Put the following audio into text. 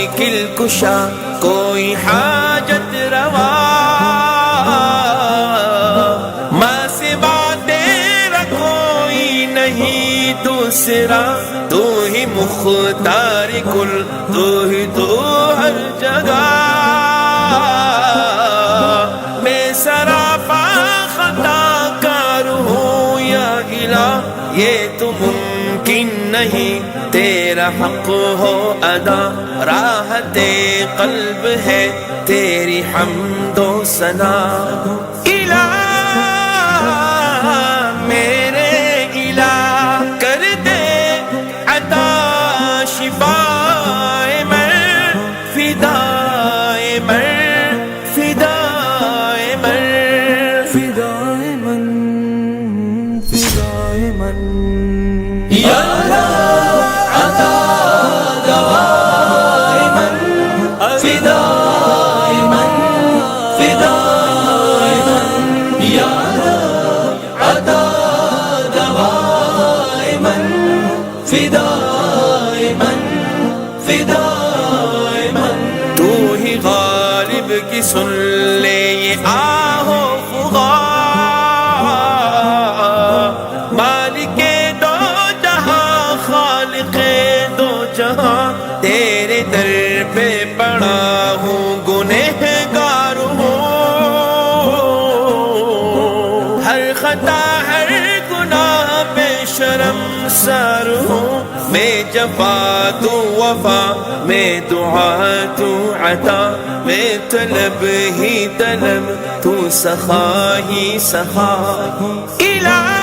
مشکل کشا کوئی حاجت روا ماں سوا تیرا کوئی نہیں دوسرا تو ہی مختار کل تو ہی تو ہر جگہ میں سراپا خطا کار ہوں یا الہ یہ تو ممکن نہیں تیرا حق ہو ادا راحت قلب ہے تیری حمد و ثنا الہ میرے الہ کر دے عطا شفائے میں فدائے میں فدائے میں فدائے من فدائے من یا اللہ عطا دوائے من فدائے من فدائے من یا اللہ عطا دوائے من فدائے من فدائے من تو ہی غالب کی سن لے یہ آہو فغاں مالک دو جہاں خالق دو جہاں تیرے در پہ پڑا ہوں گنہگار ہوں ہر خطا ہر گناہ پہ شرم سار ہوں میں جفا تو وفا میں دعا تو عطا میں طلب ہی طلب تو سخا ہی سخا الہ